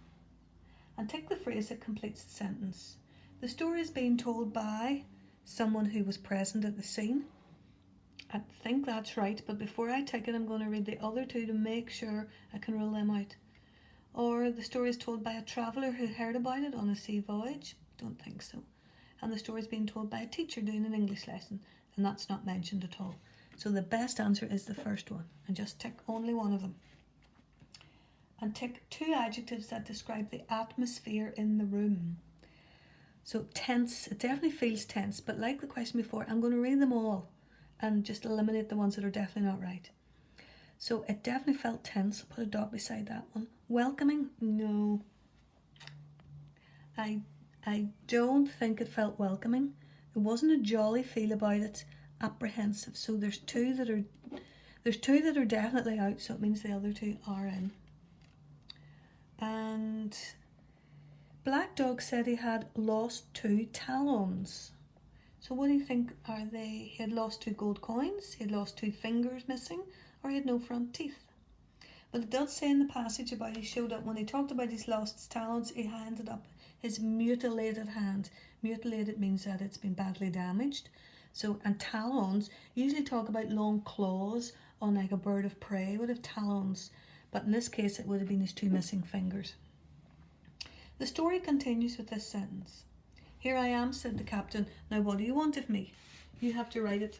And take the phrase that completes the sentence. The story is being told by someone who was present at the scene. I think that's right, but before I take it, I'm going to read the other two to make sure I can rule them out. Or the story is told by a traveller who heard about it on a sea voyage. Don't think so. And the story is being told by a teacher doing an English lesson, and that's not mentioned at all. So the best answer is the first one, and just tick only one of them. And tick two adjectives that describe the atmosphere in the room. So tense, it definitely feels tense, but like the question before, I'm going to read them all and just eliminate the ones that are definitely not right. So it definitely felt tense. I'll put a dot beside that one. Welcoming? No. I don't think it felt welcoming. It wasn't a jolly feel about it. Apprehensive. So there's two that are definitely out, so it means the other two are in. And Black Dog said he had lost 2 talons. So what do you think are they? He had lost 2 gold coins, he had lost 2 fingers missing, or he had no front teeth. But it does say in the passage about he showed up, when he talked about his lost talons, he handed up his mutilated hand. Mutilated means that it's been badly damaged. So, and talons, usually talk about long claws on like a bird of prey would have talons. But in this case, it would have been his 2 missing fingers. The story continues with this sentence. Here I am, said the captain. Now what do you want of me? You have to write it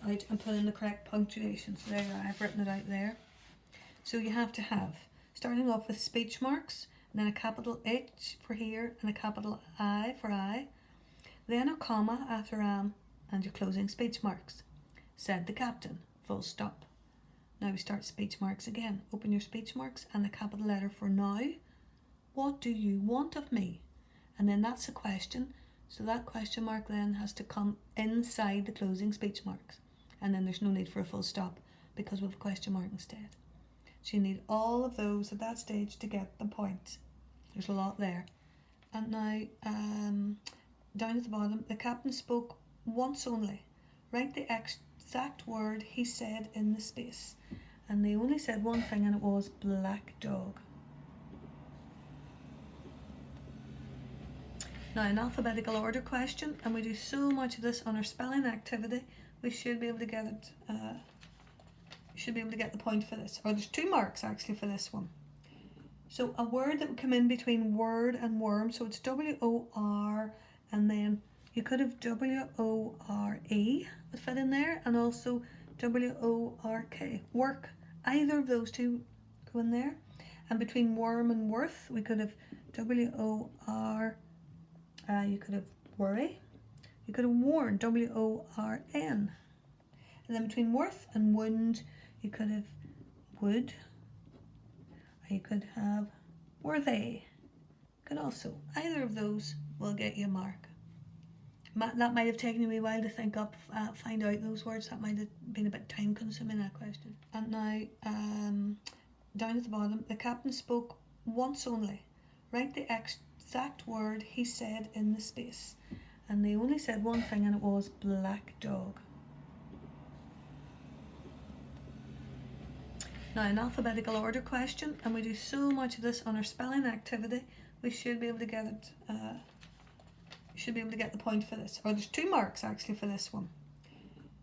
out and put in the correct punctuation. So there, I've written it out there. So you have to have, starting off with speech marks, then a capital H for here and a capital I for I, then a comma after am and your closing speech marks. Said the captain, full stop. Now we start speech marks again. Open your speech marks and the capital letter for now. What do you want of me? And then that's a question. So that question mark then has to come inside the closing speech marks. And then there's no need for a full stop because we have a question mark instead. So you need all of those at that stage to get the point. There's a lot there. And now, down at the bottom, the captain spoke once only. Write the exact word he said in the space. And they only said one thing, and it was Black Dog. Now, an alphabetical order question, and we do so much of this on our spelling activity, we should be able to get it. Should be able to get the point for this. Or there's 2 marks actually for this one. So a word that would come in between word and worm. So it's W-O-R, and then you could have W-O-R-E would fit in there, and also W-O-R-K. Work. Either of those two go in there. And between worm and worth, we could have W-O-R. You could have worry. You could have worn. W-O-R-N. And then between worth and wound, you could have would. Or you could have were they. Could also. Either of those will get you a mark. That might have taken me a while to think up, find out those words. That might have been a bit time consuming, that question. And now, down at the bottom, the captain spoke once only. Write the exact word he said in the space. And they only said one thing, and it was Black Dog. Now, an alphabetical order question, and we do so much of this on our spelling activity, we should be able to get it. Should be able to get the point for this. Or there's 2 marks actually for this one.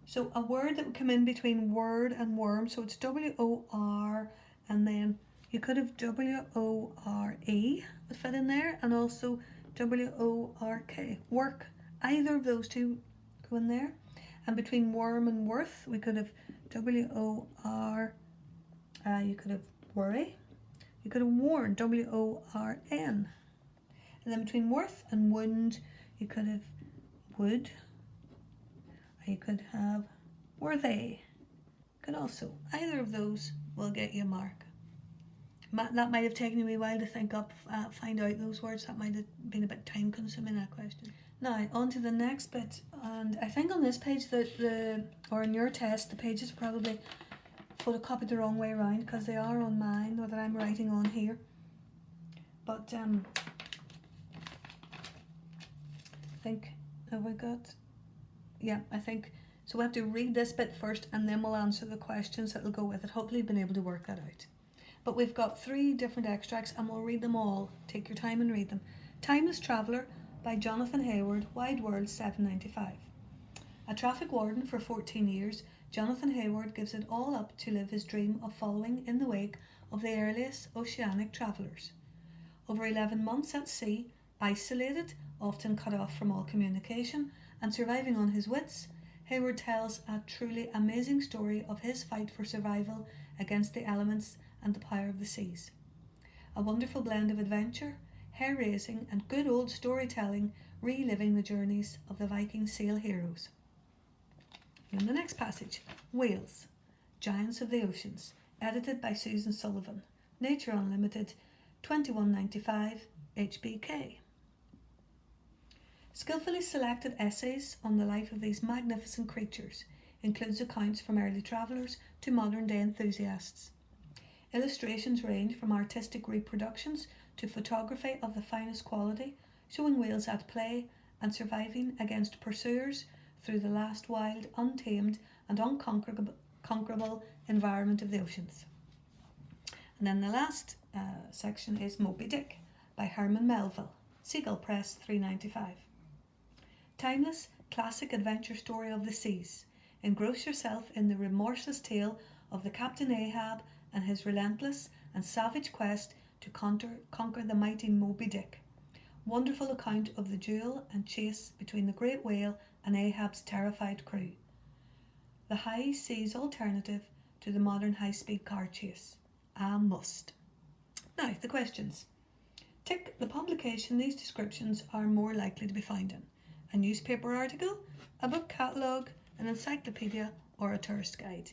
So a word that would come in between word and worm. So it's W-O-R, and then You could have W-O-R-E would fit in there, and also W-O-R-K, work. Either of those two go in there. And between worm and worth, we could have W-O-R, you could have worry. You could have worn, W-O-R-N. And then between worth and wound, you could have would. Or you could have worthy. Could also, either of those will get you a mark. That might have taken me a while to think up, find out those words. That might have been a bit time consuming, that question. Now, on to the next bit. And I think on this page, or in your test, the pages are probably photocopied the wrong way around, because they are on mine, or that I'm writing on here. But I think, have we got, yeah, I think, so we have to read this bit first, and then we'll answer the questions that will go with it. Hopefully you've been able to work that out. But we've got 3 different extracts, and we'll read them all. Take your time and read them. Timeless Traveller by Jonathan Hayward, Wide World, $7.95. A traffic warden for 14 years, Jonathan Hayward gives it all up to live his dream of following in the wake of the earliest oceanic travellers. Over 11 months at sea, isolated, often cut off from all communication, and surviving on his wits, Hayward tells a truly amazing story of his fight for survival against the elements and the power of the seas. A wonderful blend of adventure, hair-raising, and good old storytelling, reliving the journeys of the Viking sail heroes. In the next passage, Whales, Giants of the Oceans, edited by Susan Sullivan, Nature Unlimited, $21.95, HBK. Skillfully selected essays on the life of these magnificent creatures, includes accounts from early travellers to modern-day enthusiasts. Illustrations range from artistic reproductions to photography of the finest quality, showing whales at play and surviving against pursuers through the last wild, untamed and unconquerable environment of the oceans. And then the last section is Moby Dick by Herman Melville, Seagull Press, $3.95. Timeless, classic adventure story of the seas. Engross yourself in the remorseless tale of the Captain Ahab and his relentless and savage quest to conquer the mighty Moby Dick. Wonderful account of the duel and chase between the great whale and Ahab's terrified crew. The high seas alternative to the modern high-speed car chase. A must. Now, the questions. Tick the publication these descriptions are more likely to be found in. A newspaper article, a book catalogue, an encyclopedia, or a tourist guide.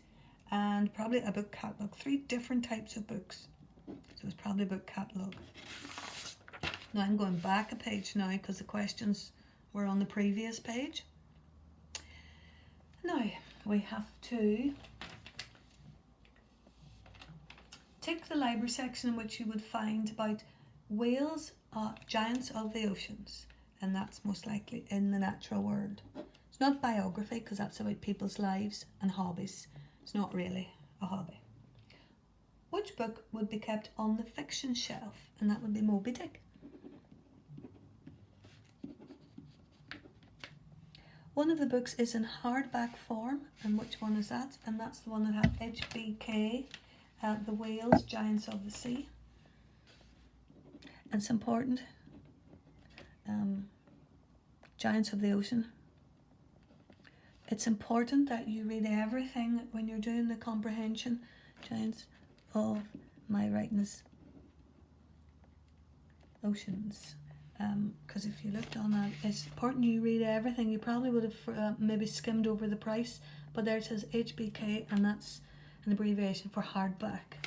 And probably a book catalogue. 3 different types of books. So it's probably a book catalogue. Now I'm going back a page now because the questions were on the previous page. Now we have to tick the library section in which you would find about whales, giants of the oceans, and that's most likely in the natural world. It's not biography because that's about people's lives and hobbies. It's not really a hobby. Which book would be kept on the fiction shelf? And that would be Moby Dick. One of the books is in hardback form, and which one is that? And that's the one that had HBK, The Whales, Giants of the Sea. And it's important. Giants of the Ocean. It's important that you read everything when you're doing the comprehension. Giants of, my writing is oceans. Because if you looked on that, it's important you read everything. You probably would have maybe skimmed over the price, but there it says HBK, and that's an abbreviation for hardback,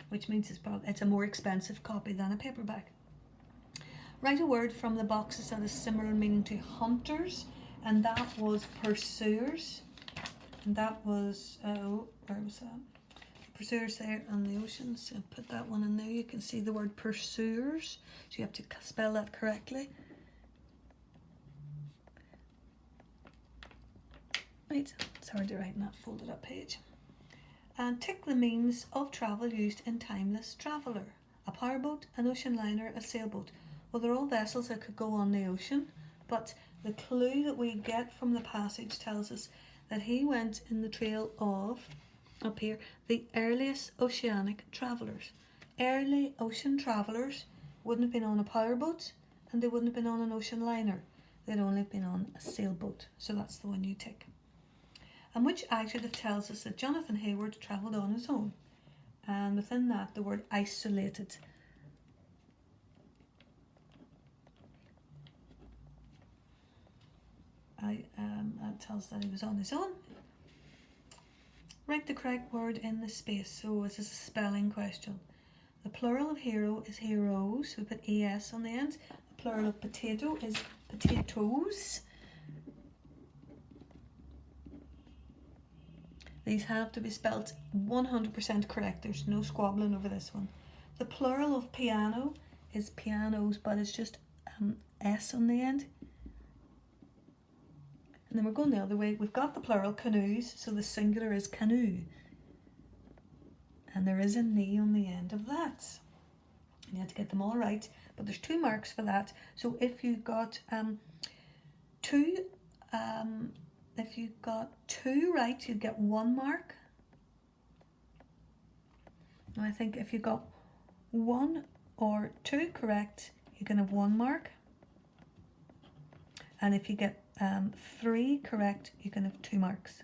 which means it's a more expensive copy than a paperback. Write a word from the boxes that is similar meaning to hunters, and that was pursuers, and that was, where was that? Pursuers there on the oceans. So put that one in there. You can see the word pursuers, so you have to spell that correctly. Right, it's hard to write in that folded up page. And tick the means of travel used in Timeless Traveller. A powerboat, an ocean liner, a sailboat. Well, they're all vessels that could go on the ocean, but the clue that we get from the passage tells us that he went in the trail of up here, the earliest oceanic travellers. Early ocean travellers wouldn't have been on a powerboat and they wouldn't have been on an ocean liner. They'd only have been on a sailboat. So that's the one you tick. And which adjective tells us that Jonathan Hayward travelled on his own? And within that, the word isolated. That tells that he was on his own. Write the correct word in the space. So this is a spelling question. The plural of hero is heroes. We put es on the end. The plural of potato is potatoes. These have to be spelt 100% correct. There's no squabbling over this one. The plural of piano is pianos, but it's just s on the end. And then we're going the other way. We've got the plural canoes, so the singular is canoe. And there is a knee on the end of that. You have to get them all right, but there's 2 marks for that. So if you got two right, you'd get 1 mark. Now I think if you got 1 or 2 correct, you can have 1 mark. And if you get 3 correct, you can have 2 marks.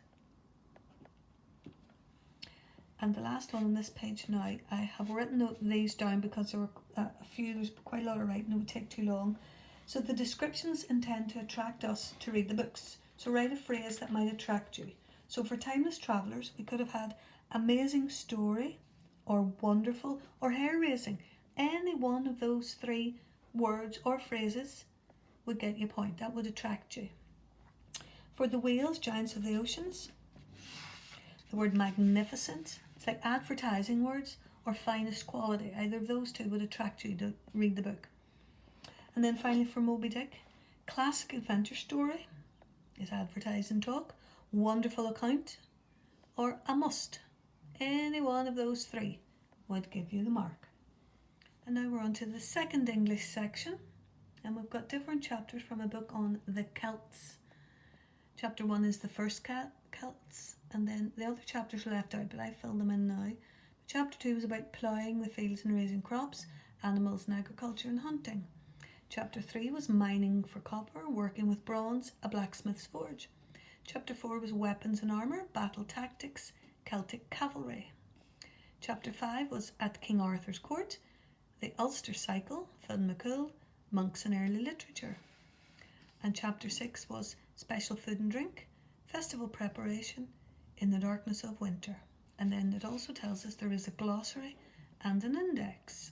And the last one on this page now, I have written these down because there were there's quite a lot of writing, it would take too long. So the descriptions intend to attract us to read the books. So write a phrase that might attract you. So for Timeless Travellers, we could have had amazing story, or wonderful, or hair-raising. Any one of those 3 words or phrases would get you a point. That would attract you. For the whales, giants of the oceans, the word magnificent, it's like advertising words, or finest quality. Either of those 2 would attract you to read the book. And then finally for Moby Dick, classic adventure story is advertising talk, wonderful account, or a must. Any one of those 3 would give you the mark. And now we're on to the second English section, and we've got different chapters from a book on the Celts. Chapter 1 is the first Celts, and then the other chapters are left out, but I filled them in now. Chapter 2 is about ploughing the fields and raising crops, animals and agriculture and hunting. Chapter 3 was mining for copper, working with bronze, a blacksmith's forge. Chapter 4 was weapons and armour, battle tactics, Celtic cavalry. Chapter 5 was at King Arthur's court, the Ulster cycle, Finn McCool, monks and early literature. And chapter 6 was special food and drink, festival preparation, in the darkness of winter. And then it also tells us there is a glossary and an index.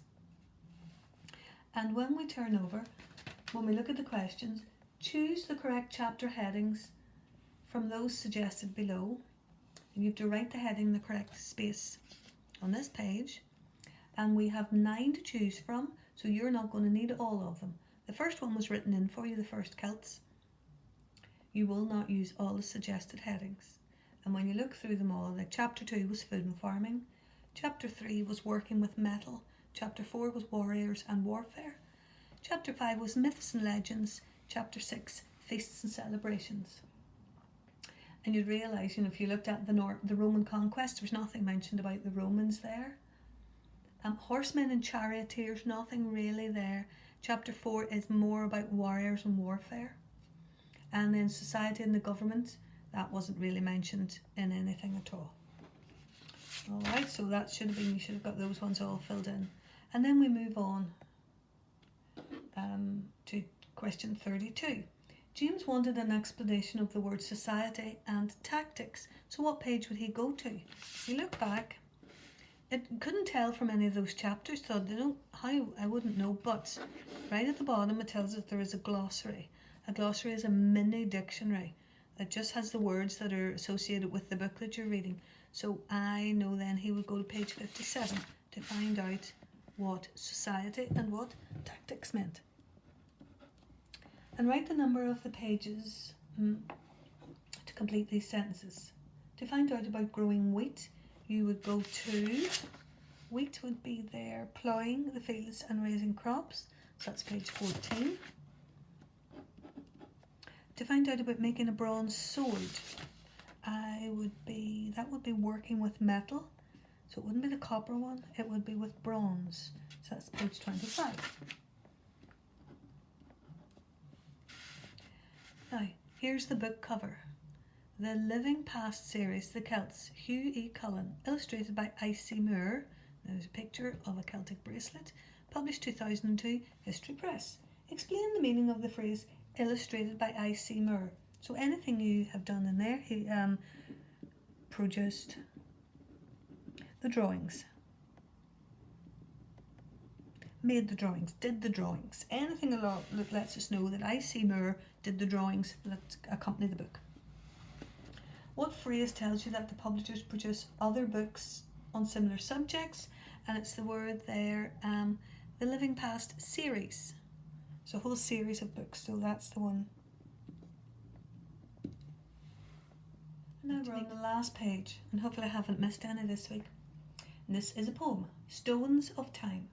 And when we turn over, when we look at the questions, choose the correct chapter headings from those suggested below. And you have to write the heading in the correct space on this page. And we have 9 to choose from, so you're not going to need all of them. The first one was written in for you, the first Celts. You will not use all the suggested headings. And when you look through them all, like chapter 2 was food and farming, chapter 3 was working with metal, chapter 4 was warriors and warfare, chapter 5 was myths and legends, chapter 6 feasts and celebrations. And you'd realise, if you looked at the Roman conquest, there's nothing mentioned about the Romans there. Horsemen and charioteers, nothing really there. Chapter 4 is more about warriors and warfare. And then society and the government, that wasn't really mentioned in anything at all. Alright, so that should have been, you should have got those ones all filled in. And then we move on to question 32. James wanted an explanation of the word society and tactics. So what page would he go to? If you look back, it couldn't tell from any of those chapters, so I wouldn't know, but right at the bottom it tells us there is a glossary. A glossary is a mini dictionary that just has the words that are associated with the book that you're reading. So I know then he would go to page 57 to find out what society and what tactics meant. And write the number of the pages to complete these sentences. To find out about growing wheat, you would go to, wheat would be there, ploughing the fields and raising crops. So that's page 14. To find out about making a bronze sword, that would be working with metal. So it wouldn't be the copper one, it would be with bronze. So that's page 25. Now, here's the book cover. The Living Past series, The Celts, Hugh E. Cullen, illustrated by I.C. Moore. There's a picture of a Celtic bracelet, published 2002, History Press. Explain the meaning of the phrase, illustrated by I.C. Moore. So anything you have done in there, he produced the drawings, made the drawings, did the drawings, anything that lets us know that I.C. Moore did the drawings that accompany the book. What phrase tells you that the publishers produce other books on similar subjects? And it's the word there, the Living Past series. So a whole series of books, so that's the one. Now we're on the last page, and hopefully I haven't missed any this week. And this is a poem, Stones of Time.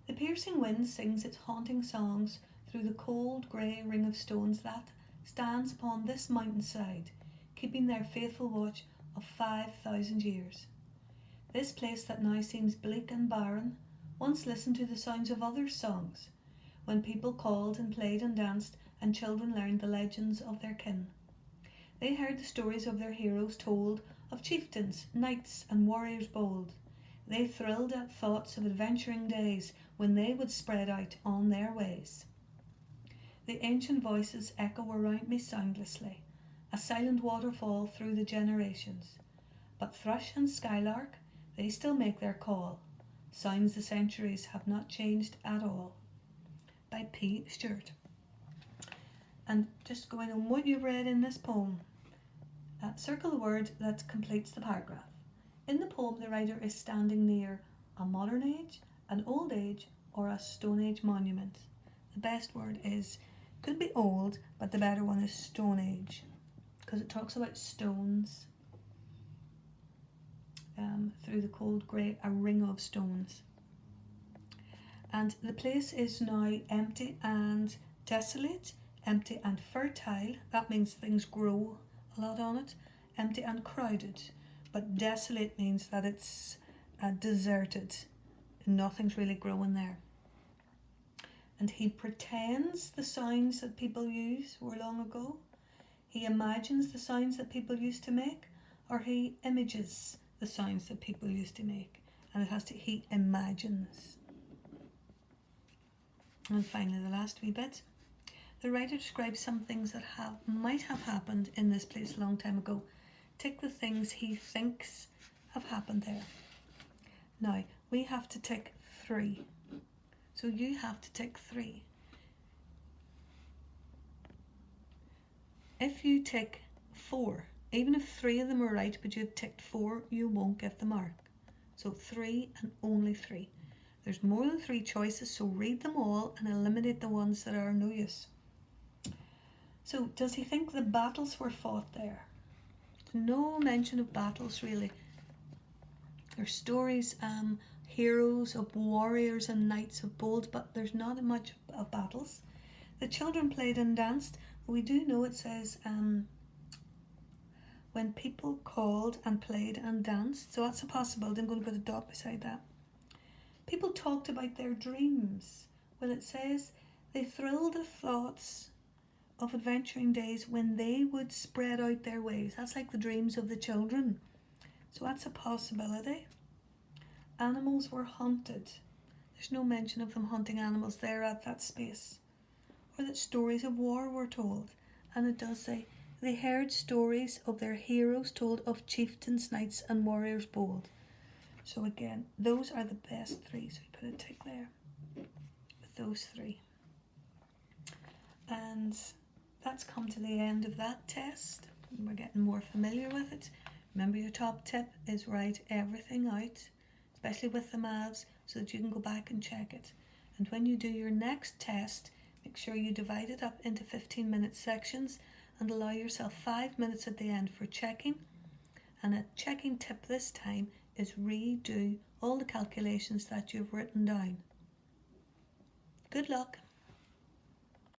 The piercing wind sings its haunting songs through the cold grey ring of stones that stands upon this mountainside, keeping their faithful watch of 5,000 years. This place that now seems bleak and barren once listened to the sounds of other songs, when people called and played and danced, and children learned the legends of their kin. They heard the stories of their heroes told, of chieftains, knights, and warriors bold. They thrilled at thoughts of adventuring days when they would spread out on their ways. The ancient voices echo around me soundlessly, a silent waterfall through the generations. But thrush and skylark, they still make their call. Sounds the centuries have not changed at all. By P. Stewart. And just going on what you've read in this poem, circle the word that completes the paragraph. In the poem, the writer is standing near a modern age, an old age, or a Stone Age monument. The best word could be old, but the better one is Stone Age, because it talks about stones through the cold grey, a ring of stones. And the place is now empty and desolate, empty and fertile. That means things grow a lot on it. Empty and crowded, but desolate means that it's deserted. Nothing's really growing there. And he pretends the sounds that people use were long ago. He imagines the sounds that people used to make, or he images the sounds that people used to make. And he imagines. And finally, the last wee bit. The writer describes some things that might have happened in this place a long time ago. Tick the things he thinks have happened there. Now, we have to tick 3. So you have to tick 3. If you tick 4, even if 3 of them are right, but you've ticked 4, you won't get the mark. So 3 and only 3. There's more than 3 choices, so read them all and eliminate the ones that are no use. So, does he think the battles were fought there? There's no mention of battles, really. There's stories, heroes of warriors and knights of bold, but there's not much of battles. The children played and danced. We do know it says when people called and played and danced. So that's a possibility. I'm going to put a dot beside that. People talked about their dreams. Well, it says they thrilled the thoughts of adventuring days when they would spread out their ways. That's like the dreams of the children. So that's a possibility. Animals were hunted. There's no mention of them hunting animals there at that space. Or that stories of war were told. And it does say they heard stories of their heroes told, of chieftains, knights, and warriors bold. So again, those are the best 3. So we put a tick there with those 3. And that's come to the end of that test. We're getting more familiar with it. Remember, your top tip is write everything out, especially with the maths, so that you can go back and check it. And when you do your next test, make sure you divide it up into 15-minute sections and allow yourself 5 minutes at the end for checking. And a checking tip this time is redo all the calculations that you've written down. Good luck.